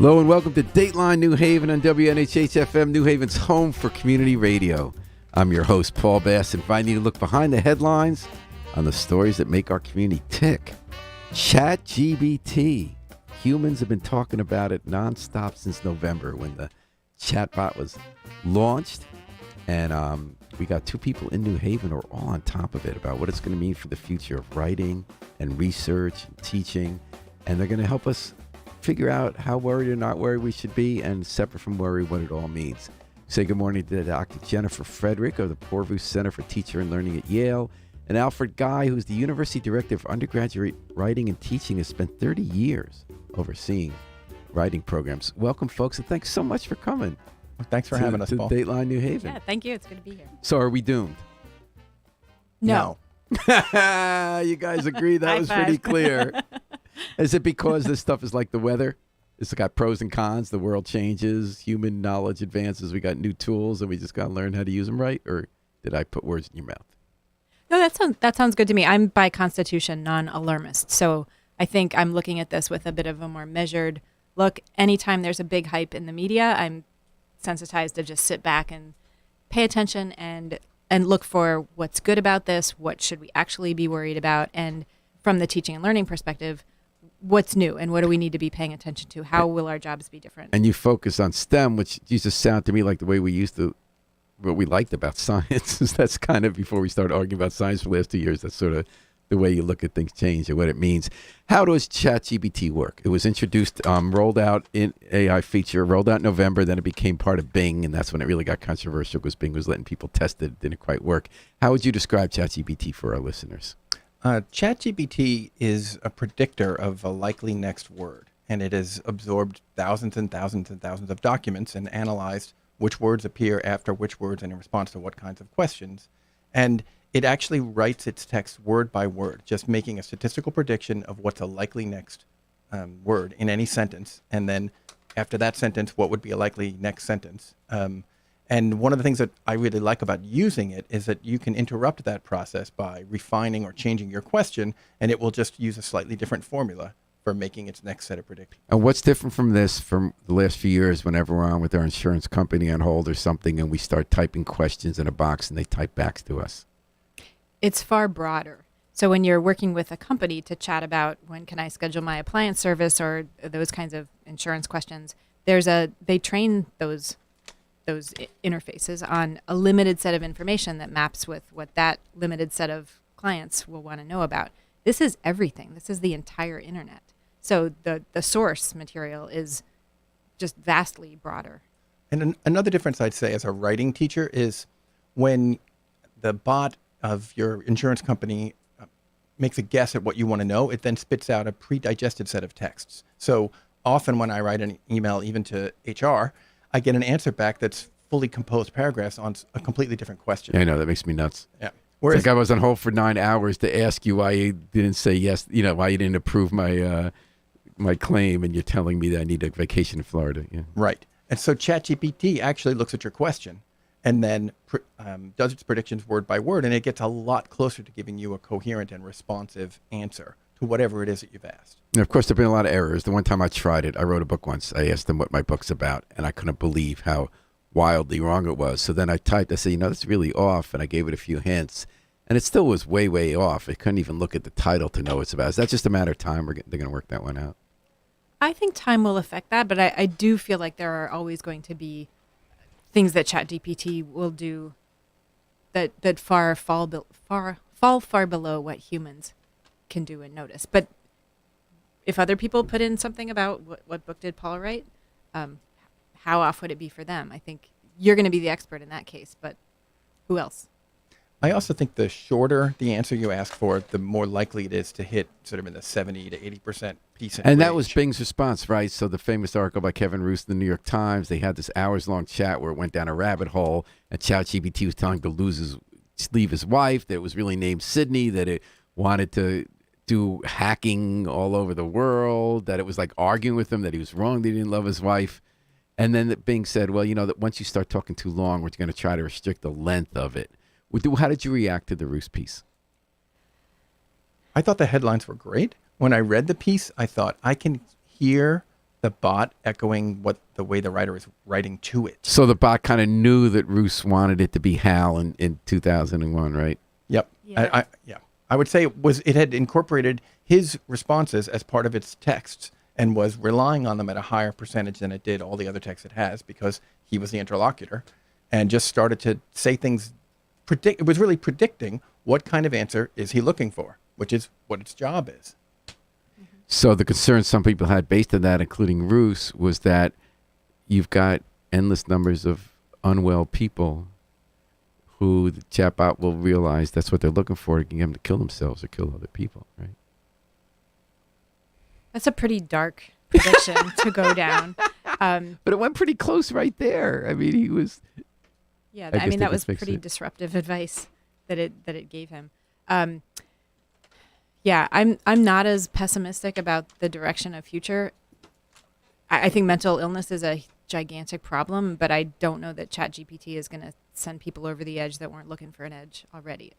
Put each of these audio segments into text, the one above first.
Hello and welcome to Dateline New Haven on WNHH-FM, New Haven's home for community radio. I'm your host, Paul Bass, inviting you to look behind the headlines on the stories that make our community tick. ChatGPT. Humans have been talking about it nonstop since November when the chatbot was launched. And we got two people in New Haven who are all on top of it about what it's going to mean for the future of writing and research and teaching. And they're going to help us figure out how worried or not worried we should be, and separate from worry, what it all means. Say good morning to Dr. Jennifer Frederick of the Porvoo Center for Teacher and Learning at Yale, and Alfred Guy, who's the University Director of Undergraduate Writing and Teaching, has spent 30 years overseeing writing programs. Welcome, folks, and thanks so much for coming. Well, thanks for having us, to Paul. Dateline New Haven. Yeah, thank you. It's good to be here. So are we doomed? No. You guys agree that was pretty clear. Is it because this stuff is like the weather? It's got pros and cons. The world changes. Human knowledge advances. We got new tools, and we just got to learn how to use them right? Or did I put words in your mouth? No, that sounds good to me. I'm by constitution non-alarmist. So I think I'm looking at this with a bit of a more measured look. Anytime there's a big hype in the media, I'm sensitized to just sit back and pay attention and look for what's good about this. What should we actually be worried about? And from the teaching and learning perspective, what's new and what do we need to be paying attention to? How will our jobs be different? And you focus on STEM, which used to sound to me like the way we used to, what we liked about science. That's kind of, before we started arguing about science for the last 2 years, that's sort of the way you look at things change and what it means. How does ChatGPT work? It was introduced, rolled out in AI feature, rolled out in November, then it became part of Bing, and that's when it really got controversial because Bing was letting people test it. It didn't quite work. How would you describe ChatGPT for our listeners? ChatGPT is a predictor of a likely next word, and it has absorbed thousands and thousands and thousands of documents and analyzed which words appear after which words and in response to what kinds of questions. And it actually writes its text word by word, just making a statistical prediction of what's a likely next word in any sentence. And then after that sentence, what would be a likely next sentence. And one of the things that I really like about using it is that you can interrupt that process by refining or changing your question, and it will just use a slightly different formula for making its next set of predictions. And what's different from this from the last few years whenever we're on with our insurance company on hold or something and we start typing questions in a box and they type back to us? It's far broader. So when you're working with a company to chat about when can I schedule my appliance service or those kinds of insurance questions, they train those interfaces on a limited set of information that maps with what that limited set of clients will want to know about. This is everything. This is the entire internet. So the source material is just vastly broader. And another difference I'd say as a writing teacher is when the bot of your insurance company makes a guess at what you want to know, it then spits out a pre-digested set of texts. So often when I write an email, even to HR, I get an answer back that's fully composed paragraphs on a completely different question. Yeah, I know, that makes me nuts. Yeah. Whereas, it's like I was on hold for 9 hours to ask you why you didn't say yes, why you didn't approve my my claim, and you're telling me that I need a vacation in Florida. Yeah. Right. And so ChatGPT actually looks at your question and then does its predictions word by word, and it gets a lot closer to giving you a coherent and responsive answer to whatever it is that you've asked. And of course, there have been a lot of errors. The one time I tried it, I wrote a book once. I asked them what my book's about, and I couldn't believe how wildly wrong it was. So then I said, that's really off, and I gave it a few hints, and it still was way, way off. I couldn't even look at the title to know what it's about. Is that just a matter of time? They're going to work that one out? I think time will affect that, but I do feel like there are always going to be things that ChatGPT will do that fall far below what humans can do and notice. But if other people put in something about what book did Paul write, how off would it be for them? I think you're going to be the expert in that case, but who else? I also think the shorter the answer you ask for, the more likely it is to hit sort of in the 70 to 80% decent And range. that was Bing's response, right? So the famous article by Kevin Roos in the New York Times, they had this hours-long chat where it went down a rabbit hole, and ChatGPT was telling him to leave his wife, that it was really named Sydney, that it wanted to do hacking all over the world, that it was like arguing with him, that he was wrong, that he didn't love his wife. And then Bing said, well, that once you start talking too long, we're going to try to restrict the length of it. How did you react to the Roos piece? I thought the headlines were great. When I read the piece, I thought I can hear the bot echoing what the way the writer is writing to it. So the bot kind of knew that Roos wanted it to be Hal in 2001, right? Yep. Yeah. I would say it had incorporated his responses as part of its texts and was relying on them at a higher percentage than it did all the other texts it has because he was the interlocutor, and just started to say things. It was really predicting what kind of answer is he looking for, which is what its job is. So the concern some people had based on that, including Roos, was that you've got endless numbers of unwell people who the chatbot will realize that's what they're looking for to get them to kill themselves or kill other people, right? That's a pretty dark prediction to go down. But it went pretty close right there. I mean, he was... Yeah, I I guess mean, they that could was fix pretty it. disruptive advice that it gave him. Yeah, I'm not as pessimistic about the direction of future. I think mental illness is a gigantic problem, but I don't know that ChatGPT is going to send people over the edge that weren't looking for an edge already.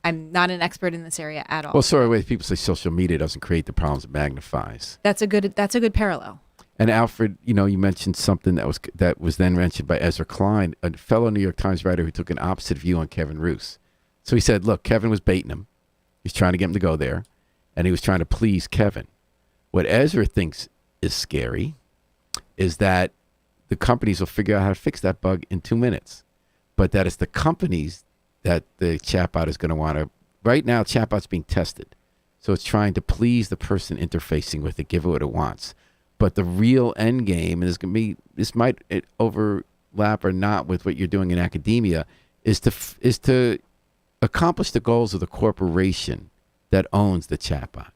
I'm not an expert in this area at all. Well, sorry, when people say social media doesn't create the problems, it magnifies. That's a good parallel. And Alfred, you mentioned something that was then mentioned by Ezra Klein, a fellow New York Times writer who took an opposite view on Kevin Roos. So he said, look, Kevin was baiting him. He's trying to get him to go there, and he was trying to please Kevin. What Ezra thinks is scary is that the companies will figure out how to fix that bug in 2 minutes, but that it's the companies that the chatbot is going to want to. Right now, chatbot's being tested, so it's trying to please the person interfacing with it, give it what it wants. But the real end game, and this might overlap or not with what you're doing in academia, is to accomplish the goals of the corporation that owns the chatbot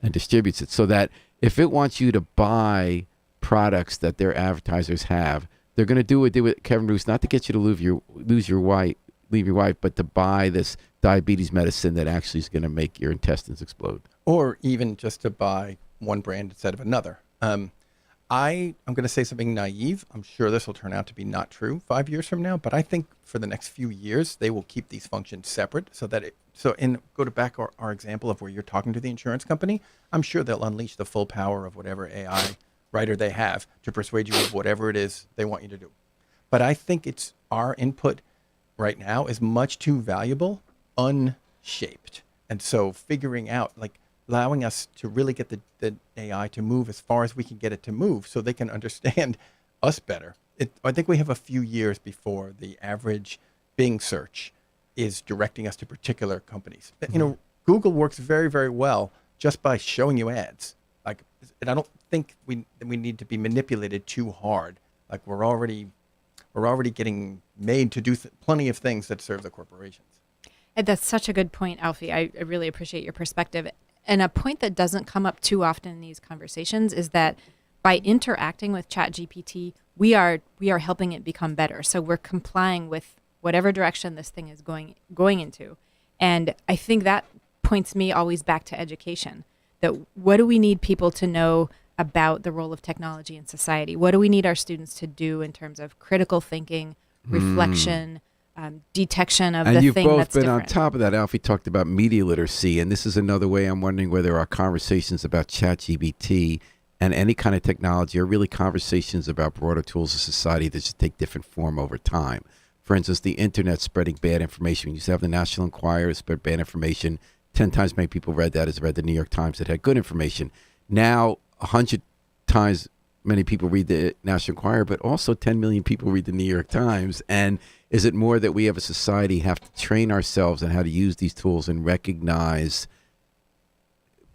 and distributes it, so that if it wants you to buy products that their advertisers have, they're going to do what they did with Kevin Roos, not to get you to leave your wife, but to buy this diabetes medicine that actually is going to make your intestines explode. Or even just to buy one brand instead of another. I'm going to say something naive. I'm sure this will turn out to be not true 5 years from now, but I think for the next few years, they will keep these functions separate go to back our example of where you're talking to the insurance company. I'm sure they'll unleash the full power of whatever AI writer they have to persuade you of whatever it is they want you to do. But I think it's our input right now is much too valuable, unshaped. And so figuring out, allowing us to really get the AI to move as far as we can get it to move so they can understand us better. I think we have a few years before the average Bing search is directing us to particular companies. Mm-hmm. Google works very, very well just by showing you ads. And I don't think we need to be manipulated too hard. We're already getting made to do plenty of things that serve the corporations. And that's such a good point, Alfie. I really appreciate your perspective. And a point that doesn't come up too often in these conversations is that by interacting with ChatGPT, we are helping it become better. So we're complying with whatever direction this thing is going into. And I think that points me always back to education. That what do we need people to know about the role of technology in society? What do we need our students to do in terms of critical thinking, reflection, detection of the thing that's different? And you've both been on top of that. Alfie talked about media literacy, and this is another way I'm wondering whether our conversations about ChatGPT and any kind of technology are really conversations about broader tools of society that just take different form over time. For instance, the internet spreading bad information. We used to have the National Enquirer spread bad information. 10 times many people read that as read the New York Times that had good information. Now, 100 times many people read the National Enquirer, but also 10 million people read the New York Times. And is it more that we have a society have to train ourselves on how to use these tools and recognize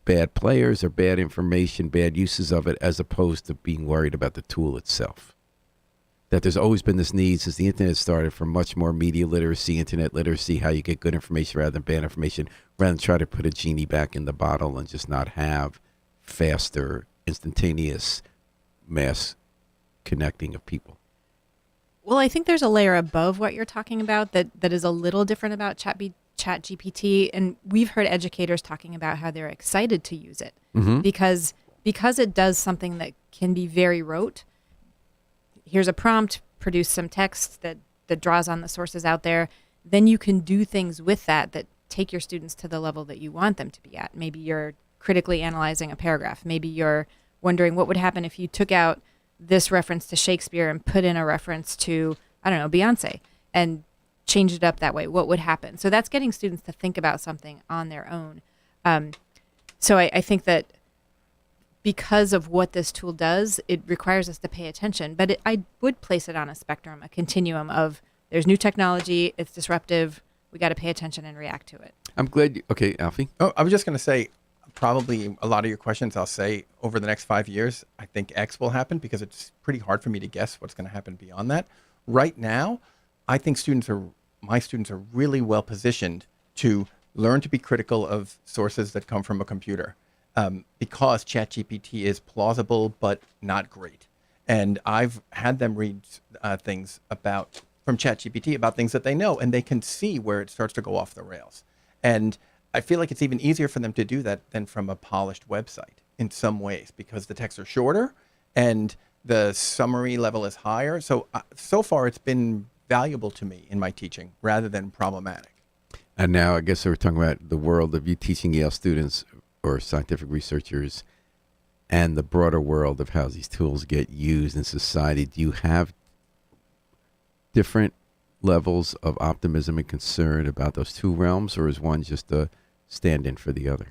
bad players or bad information, bad uses of it, as opposed to being worried about the tool itself? That there's always been this need since the internet started for much more media literacy, internet literacy, how you get good information rather than bad information, rather than try to put a genie back in the bottle and just not have faster, instantaneous mass connecting of people. Well, I think there's a layer above what you're talking about that is a little different about ChatGPT, and we've heard educators talking about how they're excited to use it because it does something that can be very rote. Here's a prompt, produce some text that draws on the sources out there. Then you can do things with that take your students to the level that you want them to be at. Maybe you're critically analyzing a paragraph. Maybe you're wondering what would happen if you took out this reference to Shakespeare and put in a reference to, I don't know, Beyonce, and changed it up that way. What would happen? So that's getting students to think about something on their own. So I think that because of what this tool does, it requires us to pay attention. But I would place it on a spectrum, a continuum of there's new technology, it's disruptive, we got to pay attention and react to it. I'm glad. Okay, Alfie. Oh, I was just going to say, probably a lot of your questions, I'll say over the next 5 years, I think X will happen because it's pretty hard for me to guess what's going to happen beyond that. Right now, I think my students are really well positioned to learn to be critical of sources that come from a computer because ChatGPT is plausible but not great. And I've had them read things from ChatGPT about things that they know, and they can see where it starts to go off the rails. And I feel like it's even easier for them to do that than from a polished website in some ways because the texts are shorter and the summary level is higher. So far it's been valuable to me in my teaching rather than problematic. And now I guess we're talking about the world of you teaching Yale students or scientific researchers and the broader world of how these tools get used in society. Do you have different levels of optimism and concern about those two realms, or is one just a stand-in for the other?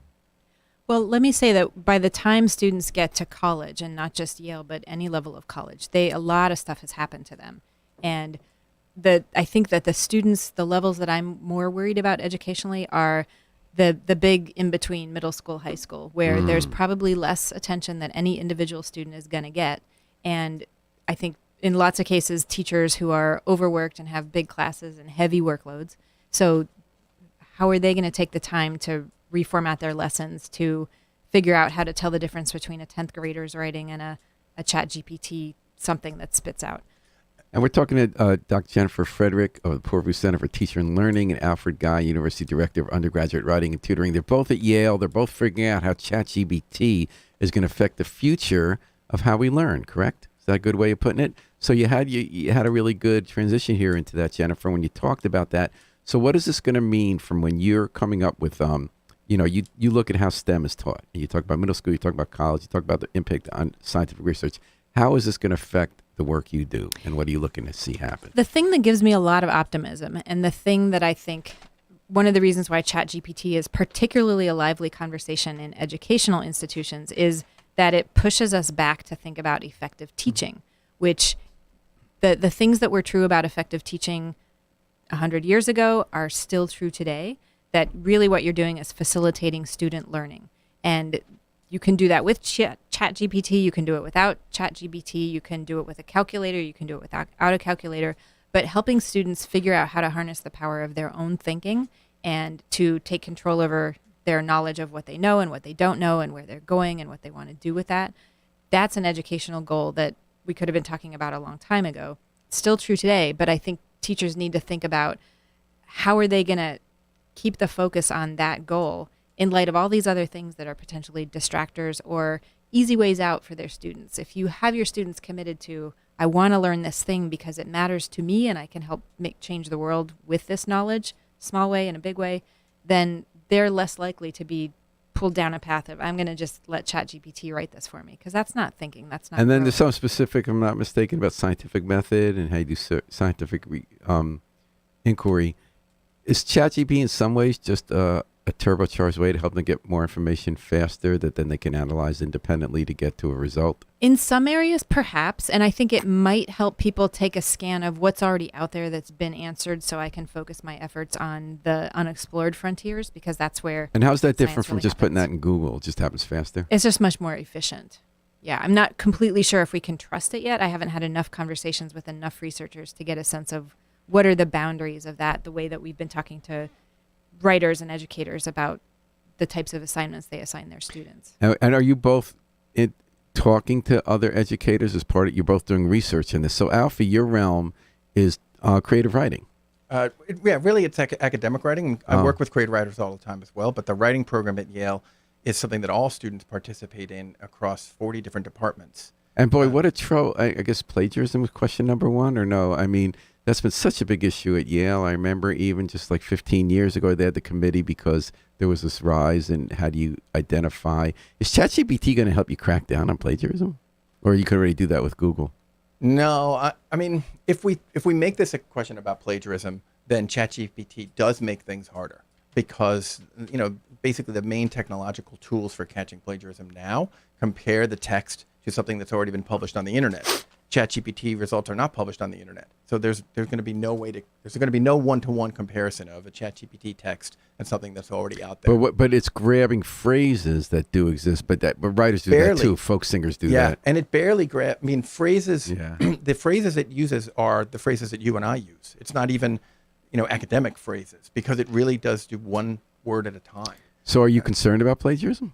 Well, let me say that by the time students get to college, and not just Yale, but any level of college, a lot of stuff has happened to them. And I think that the students, the levels that I'm more worried about educationally are the big in-between middle school, high school, where there's probably less attention that any individual student is going to get. And I think in lots of cases, teachers who are overworked and have big classes and heavy workloads. So how are they going to take the time to reformat their lessons to figure out how to tell the difference between a 10th grader's writing and a ChatGPT something that spits out? And we're talking to Dr. Jennifer Frederick of the Poorvu Center for Teacher and Learning and Alfred Guy, University Director of Undergraduate Writing and Tutoring. They're both at Yale. They're both figuring out how ChatGPT is going to affect the future of how we learn, correct? Is that a good way of putting it? So you had a really good transition here into that, Jennifer, when you talked about that. So what is this going to mean from when you're coming up with, you look at how STEM is taught. You talk about middle school, you talk about college, you talk about the impact on scientific research. How is this going to affect the work you do, and what are you looking to see happen? The thing that gives me a lot of optimism, and the thing that I think one of the reasons why ChatGPT is particularly a lively conversation in educational institutions is that it pushes us back to think about effective teaching, which the things that were true about effective teaching 100 years ago are still true today, that really what you're doing is facilitating student learning. And you can do that with ChatGPT. You can do it without ChatGPT. You can do it with a calculator. You can do it without a calculator. But helping students figure out how to harness the power of their own thinking and to take control over their knowledge of what they know and what they don't know and where they're going and what they want to do with that, that's an educational goal that we could have been talking about a long time ago. It's still true today, but I think teachers need to think about how are they going to keep the focus on that goal in light of all these other things that are potentially distractors or easy ways out for their students. If you have your students committed to, I want to learn this thing because it matters to me and I can help change the world with this knowledge, small way and a big way, then they're less likely to be pulled down a path of, I'm going to just let ChatGPT write this for me, because that's not thinking. That's not. And then growth. there's something specific, I'm not mistaken, about scientific method and how you do scientific inquiry. Is ChatGPT in some ways just a turbocharged way to help them get more information faster that then they can analyze independently to get to a result? In some areas, perhaps. And I think it might help people take a scan of what's already out there that's been answered so I can focus my efforts on the unexplored frontiers, because that's where. And how's that different from really just putting that happens. in Google? It just happens faster? It's just much more efficient. Yeah, I'm not completely sure if we can trust it yet. I haven't had enough conversations with enough researchers to get a sense of what are the boundaries of that, the way that we've been talking to writers and educators about the types of assignments they assign their students. And are you both talking to other educators as part of, you're both doing research in this? So Alfie, your realm is creative writing. Really it's academic writing. I work with creative writers all the time as well, but the writing program at Yale is something that all students participate in across 40 different departments. And boy, what a troll! I guess plagiarism was question number one, or no? I mean, that's been such a big issue at Yale. I remember even just like 15 years ago, they had the committee because there was this rise in how do you identify. Is ChatGPT going to help you crack down on plagiarism, or you could already do that with Google? No, I mean, if we make this a question about plagiarism, then ChatGPT does make things harder because basically the main technological tools for catching plagiarism now compare the text to something that's already been published on the internet. ChatGPT results are not published on the internet, so there's going to be no one-to-one comparison of a ChatGPT text and something that's already out there. But it's grabbing phrases that do exist, but writers do Barely. that too. Folk singers do Yeah, that. and it barely phrases. Yeah. The phrases it uses are the phrases that you and I use. It's not even academic phrases because it really does do one word at a time. So, are you concerned about plagiarism?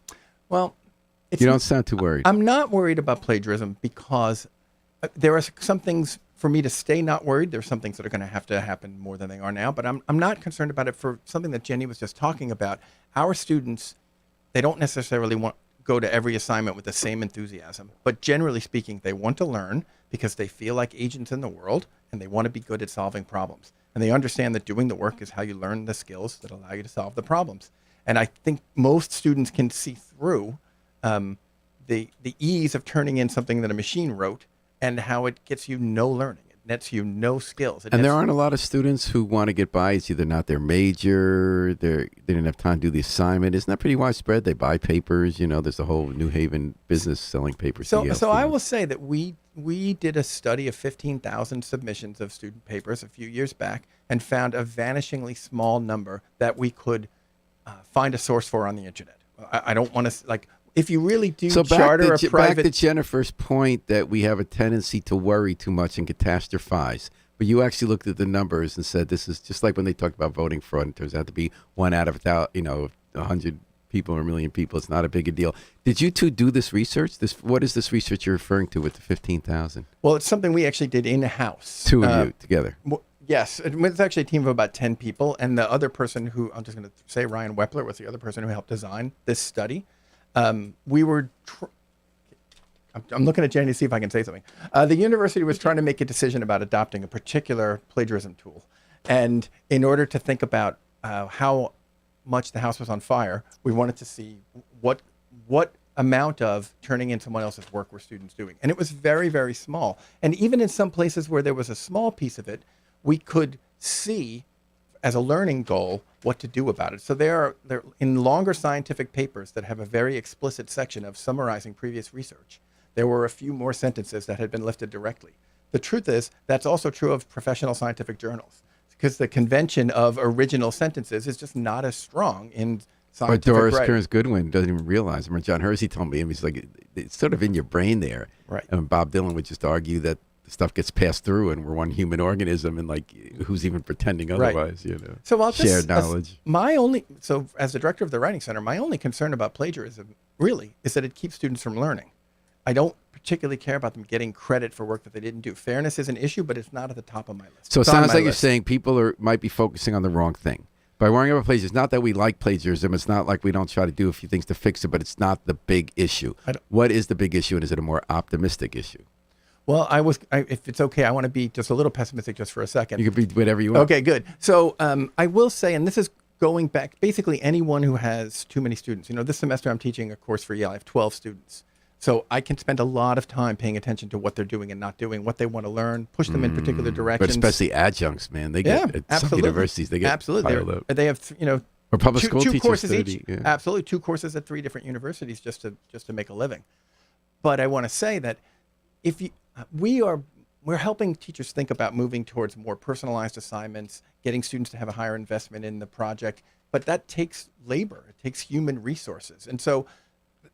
Well, You don't sound too worried. I'm not worried about plagiarism because there are some things for me to stay not worried. There's some things that are going to have to happen more than they are now, but I'm not concerned about it for something that Jenny was just talking about. Our students, they don't necessarily go to every assignment with the same enthusiasm, but generally speaking, they want to learn because they feel like agents in the world and they want to be good at solving problems. And they understand that doing the work is how you learn the skills that allow you to solve the problems. And I think most students can see through the ease of turning in something that a machine wrote and how it gets you no learning. It nets you no skills. And there aren't a lot of students who want to get by. It's either not their major, they didn't have time to do the assignment. Isn't that pretty widespread? They buy papers. There's a whole New Haven business selling papers. So I will say that we did a study of 15,000 submissions of student papers a few years back and found a vanishingly small number that we could find a source for on the internet. I don't want to, if you really do charter a private... Back to Jennifer's point that we have a tendency to worry too much and catastrophize. But you actually looked at the numbers and said this is just like when they talked about voting fraud. It turns out to be 1 out of 100 people or 1 million people. It's not a big a deal. Did you two do this research? What is this research you're referring to with the 15,000? Well, it's something we actually did in-house. Two of you together. Yes, it's actually a team of about 10 people. And the other person who, I'm just going to say Ryan Wepler was the other person who helped design this study. We were, I'm looking at Jenny to see if I can say something. The university was trying to make a decision about adopting a particular plagiarism tool. And in order to think about how much the house was on fire, we wanted to see what amount of turning in someone else's work were students doing. And it was very, very small. And even in some places where there was a small piece of it, we could see as a learning goal what to do about it. So they're in longer scientific papers that have a very explicit section of summarizing previous research. There were a few more sentences that had been lifted directly. The truth is that's also true of professional scientific journals because the convention of original sentences is just not as strong in scientific Or Doris writing. Kearns Goodwin doesn't even realize. I remember John Hersey told me, he's like, it's sort of in your brain there. Right. And Bob Dylan would just argue that stuff gets passed through and we're one human organism and who's even pretending otherwise, So I'll shared knowledge. So as the director of the Writing Center, my only concern about plagiarism really is that it keeps students from learning. I don't particularly care about them getting credit for work that they didn't do. Fairness is an issue, but it's not at the top of my list. So it It's on sounds my like you're list. saying people might be focusing on the wrong thing. By worrying about plagiarism, it's not that we like plagiarism. It's not like we don't try to do a few things to fix it, but it's not the big issue. What is the big issue, and is it a more optimistic issue? Well, if it's okay, I want to be just a little pessimistic just for a second. You can be whatever you want. Okay, good. So I will say, and this is going back, basically anyone who has too many students. This semester I'm teaching a course for Yale. I have 12 students. So I can spend a lot of time paying attention to what they're doing and not doing, what they want to learn, push them in particular directions. But especially adjuncts, man. They get at some absolutely. universities, they get piled up. They have, Or public school two teachers, courses 30, each. yeah. Absolutely, 2 courses at 3 different universities just to make a living. But I want to say that we're helping teachers think about moving towards more personalized assignments, getting students to have a higher investment in the project. But that takes labor. It takes human resources. And so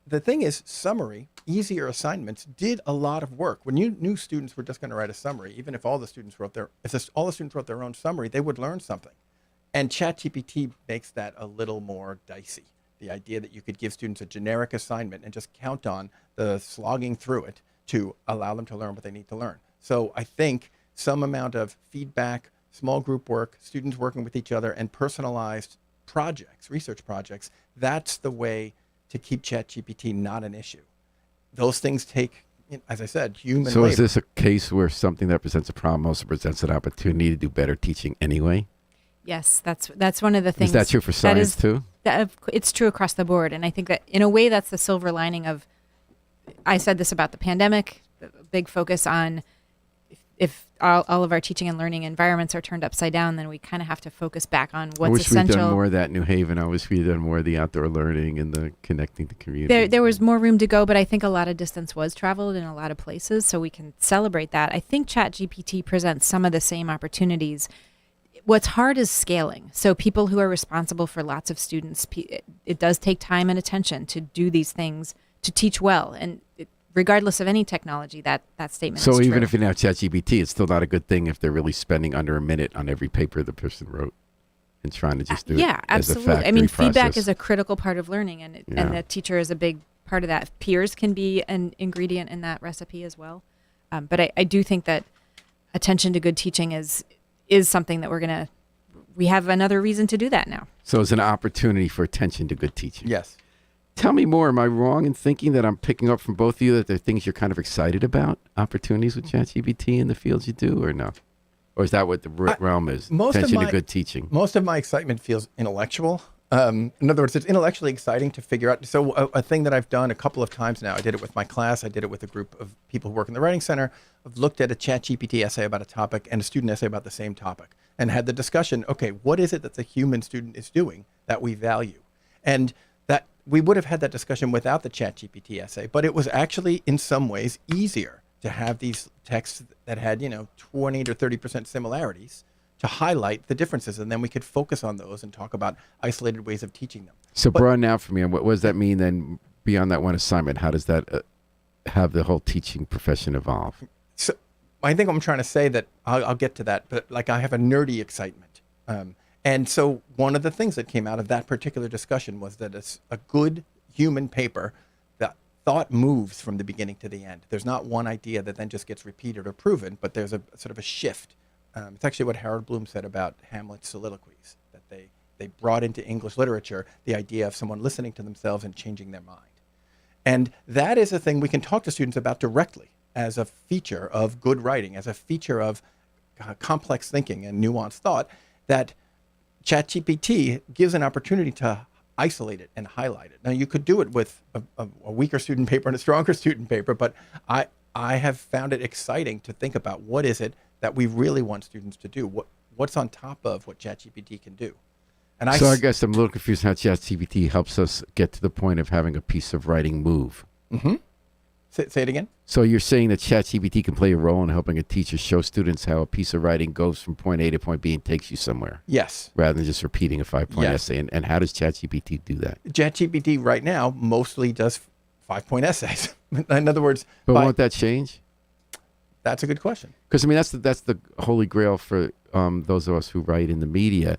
the thing is, summary, easier assignments did a lot of work. When you knew students were just going to write a summary, even if all the students wrote their own summary, they would learn something. And ChatGPT makes that a little more dicey. The idea that you could give students a generic assignment and just count on the slogging through it to allow them to learn what they need to learn. So I think some amount of feedback, small group work, students working with each other, and personalized projects, research projects, that's the way to keep ChatGPT not an issue. Those things take as I said, human So labor. is this a case where something that presents a problem also presents an opportunity to do better teaching anyway? Yes, that's one of the things. Is that true for science too? It's true across the board, and I think that in a way that's the silver lining of. I said this about the pandemic. A big focus on if all of our teaching and learning environments are turned upside down, then we kind of have to focus back on I what's wish essential. we'd done more of that in New Haven. I wish we'd done more of the outdoor learning and the connecting the community. There was more room to go, but I think a lot of distance was traveled in a lot of places, so we can celebrate that. I think ChatGPT presents some of the same opportunities. What's hard is scaling. So people who are responsible for lots of students, it does take time and attention to do these things, to teach well. And regardless of any technology, that statement is So true. even if you have ChatGPT, it's still not a good thing if they're really spending under a minute on every paper the person wrote and trying to just do yeah, it as a absolutely. factory I mean, feedback process. is a critical part of learning, and Yeah. the teacher is a big part of that. Peers can be an ingredient in that recipe as well. But I do think that attention to good teaching is something that we have another reason to do that now. So it's an opportunity for attention to good teaching. Yes. Tell me more. Am I wrong in thinking that I'm picking up from both of you that there are things you're kind of excited about, opportunities with ChatGPT in the fields you do, or no? Or is that what the realm is? Attention to good teaching. Most of my excitement feels intellectual. In other words, it's intellectually exciting to figure out. So a thing that I've done a couple of times now, I did it with my class, I did it with a group of people who work in the Writing Center. I've looked at a ChatGPT essay about a topic and a student essay about the same topic and had the discussion, okay, what is it that the human student is doing that we value? And that we would have had that discussion without the ChatGPT essay, but it was actually in some ways easier to have these texts that had, 20 to 30% similarities to highlight the differences, and then we could focus on those and talk about isolated ways of teaching them. So broaden out for me. And what does that mean then beyond that one assignment? How does that have the whole teaching profession evolve? So I think I'm trying to say that I'll get to that, but like I have a nerdy excitement. And so one of the things that came out of that particular discussion was that it's a good human paper that thought moves from the beginning to the end. There's not one idea that then just gets repeated or proven, but there's a sort of a shift. It's actually what Harold Bloom said about Hamlet's soliloquies, that they brought into English literature the idea of someone listening to themselves and changing their mind. And that is a thing we can talk to students about directly as a feature of good writing, as a feature of complex thinking and nuanced thought, that ChatGPT gives an opportunity to isolate it and highlight it. Now, you could do it with a weaker student paper and a stronger student paper, but I have found it exciting to think about what is it that we really want students to do, what's on top of what ChatGPT can do. And So I guess I'm a little confused how ChatGPT helps us get to the point of having a piece of writing move. Mm-hmm. Say it again. So you're saying that ChatGPT can play a role in helping a teacher show students how a piece of writing goes from point A to point B and takes you somewhere, Yes. rather than just repeating a 5-point Yes. essay. And how does ChatGPT do that? ChatGPT right now mostly does 5-point essays. In other words, But won't that change? that's a good question. Because I mean, that's the holy grail for those of us who write in the media.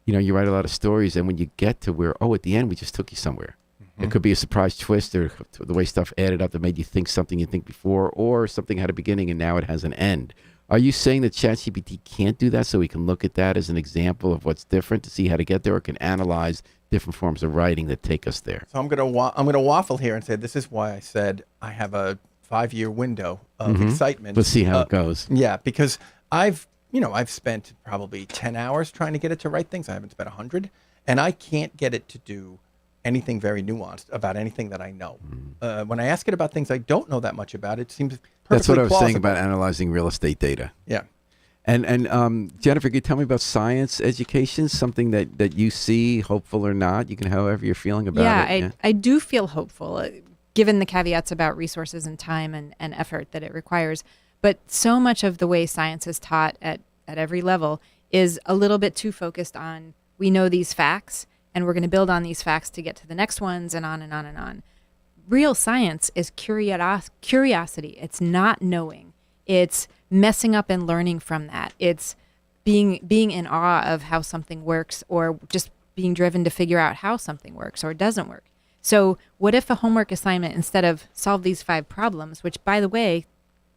You write a lot of stories, and when you get to where, at the end, we just took you somewhere. It could be a surprise twist, or the way stuff added up that made you think something you think before, or something had a beginning and now it has an end. Are you saying that ChatGPT can't do that, so we can look at that as an example of what's different to see how to get there, or can analyze different forms of writing that take us there? So I'm gonna waffle here and say this is why I said I have a 5-year window of excitement. Let's see how it goes. Yeah, because I've spent probably 10 hours trying to get it to write things. I haven't spent 100, and I can't get it to do anything very nuanced about anything that I know. When I ask it about things I don't know that much about, it seems perfectly That's what I was saying plausible. about analyzing real estate data. Yeah. And Jennifer, could you tell me about science education, something that you see, hopeful or not? You can, however you're feeling about it. I do feel hopeful, given the caveats about resources and time and effort that it requires. But so much of the way science is taught at every level is a little bit too focused on, we know these facts, and we're going to build on these facts to get to the next ones, and on and on and on. Real science is curiosity. It's not knowing. It's messing up and learning from that. It's being in awe of how something works, or just being driven to figure out how something works or doesn't work. So what if a homework assignment, instead of solve these 5 problems, which, by the way,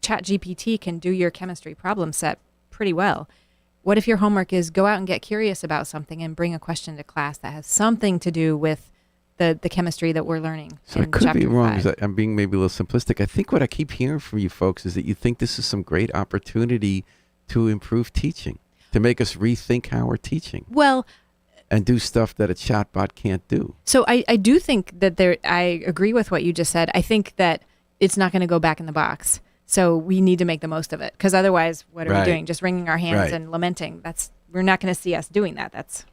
ChatGPT can do your chemistry problem set pretty well. What if your homework is go out and get curious about something and bring a question to class that has something to do with the chemistry that we're learning. So I in could be chapter wrong. 5. I'm being maybe a little simplistic. I think what I keep hearing from you folks is that you think this is some great opportunity to improve teaching, to make us rethink how we're teaching Well, and do stuff that a chatbot can't do. so I do think that I agree with what you just said. I think that it's not going to go back in the box. So we need to make the most of it, because otherwise, what are Right. we doing? Just wringing our hands Right. and lamenting. We're not going to see us doing that.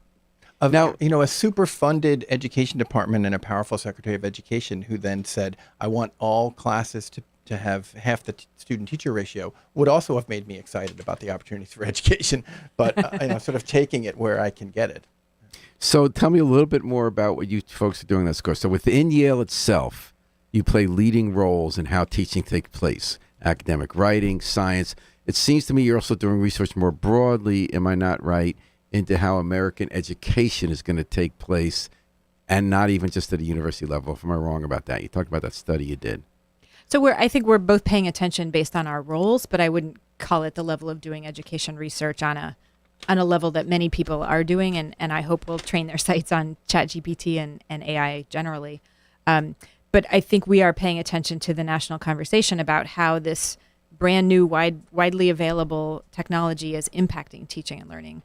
Now, a super funded education department and a powerful secretary of education who then said, I want all classes to have half the student teacher ratio would also have made me excited about the opportunities for education, but sort of taking it where I can get it. So tell me a little bit more about what you folks are doing in this course. So within Yale itself, you play leading roles in how teaching takes place, academic writing, science. It seems to me you're also doing research more broadly, am I not right, into how American education is going to take place, and not even just at a university level. Am I wrong about that? You talked about that study you did. So I think we're both paying attention based on our roles, but I wouldn't call it the level of doing education research on a level that many people are doing, and I hope will train their sights on ChatGPT and AI generally. But I think we are paying attention to the national conversation about how this brand new, widely available technology is impacting teaching and learning,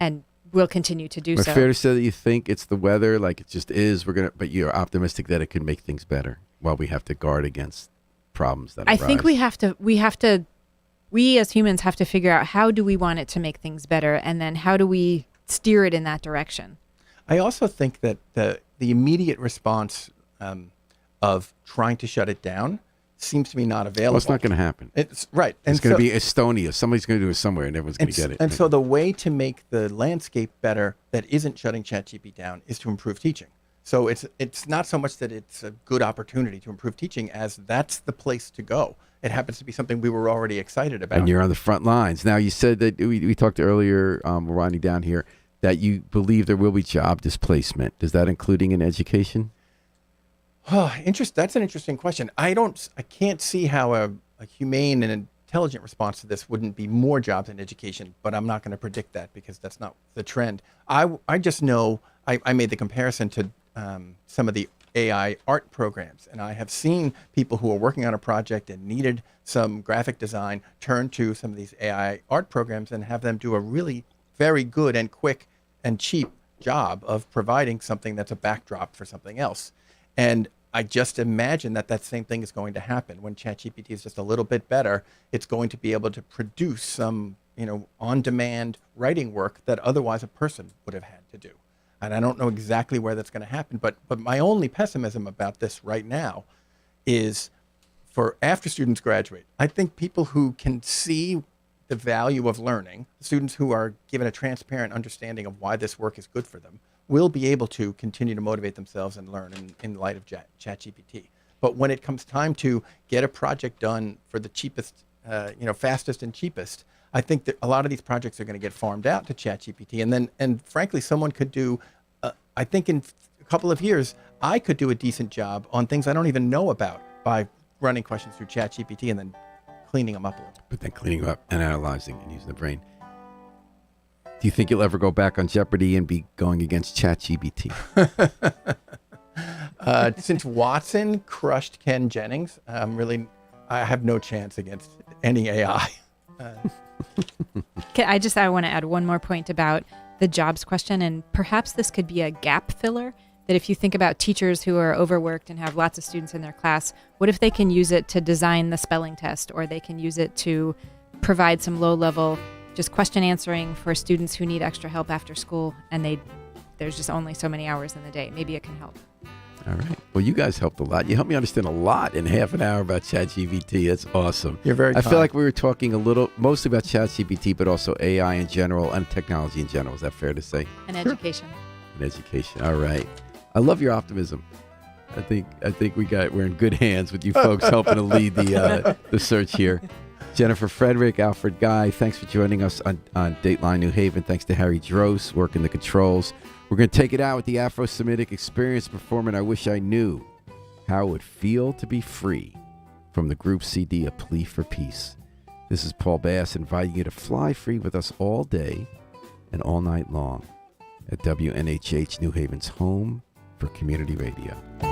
and will continue to do But so. fair to say that you think it's the weather, like it just is. But you're optimistic that it could make things better while we have to guard against problems that I arise. think we as humans have to figure out how do we want it to make things better, and then how do we steer it in that direction. I also think that the immediate response of trying to shut it down seems to me not available. Well, it's not going to happen. It's right. It's going to be Estonia. Somebody's going to do it somewhere, and everyone's going to get it. And so the way to make the landscape better that isn't shutting ChatGPT down is to improve teaching. So it's not so much that it's a good opportunity to improve teaching as that's the place to go. It happens to be something we were already excited about. And you're on the front lines. Now, you said that we talked earlier, we're winding down here, that you believe there will be job displacement. Is that including in education? Oh, that's an interesting question. I can't see how a humane and intelligent response to this wouldn't be more jobs in education, but I'm not going to predict that because that's not the trend. I just know I made the comparison to some of the AI art programs, and I have seen people who are working on a project and needed some graphic design turn to some of these AI art programs and have them do a really very good and quick and cheap job of providing something that's a backdrop for something else. And I just imagine that same thing is going to happen when ChatGPT is just a little bit better. It's going to be able to produce some, on-demand writing work that otherwise a person would have had to do. And I don't know exactly where that's going to happen, but my only pessimism about this right now is for after students graduate. I think people who can see the value of learning, students who are given a transparent understanding of why this work is good for them, will be able to continue to motivate themselves and learn in light of ChatGPT. But when it comes time to get a project done for the cheapest, fastest and cheapest, I think that a lot of these projects are going to get farmed out to ChatGPT. And frankly, someone could do, I think in a couple of years, I could do a decent job on things I don't even know about by running questions through ChatGPT and then cleaning them up a little. But then cleaning up and analyzing and using the brain. Do you think you'll ever go back on Jeopardy and be going against ChatGPT? Since Watson crushed Ken Jennings, I have no chance against any AI. I want to add one more point about the jobs question, and perhaps this could be a gap filler, that if you think about teachers who are overworked and have lots of students in their class, what if they can use it to design the spelling test, or they can use it to provide some low-level just question answering for students who need extra help after school, and there's just only so many hours in the day. Maybe it can help. All right. Well, you guys helped a lot. You helped me understand a lot in half an hour about ChatGPT. That's awesome. You're very I kind. feel like we were talking mostly about ChatGPT, but also AI in general and technology in general. Is that fair to say? And education. And education. All right. I love your optimism. I think we're in good hands with you folks helping to lead the search here. Jennifer Frederick, Alfred Guy, thanks for joining us on Dateline New Haven. Thanks to Harry Drost, working the controls. We're going to take it out with the Afro-Semitic Experience performing I Wish I Knew How It Would Feel to Be Free from the group CD A Plea for Peace. This is Paul Bass inviting you to fly free with us all day and all night long at WNHH New Haven's home for community radio.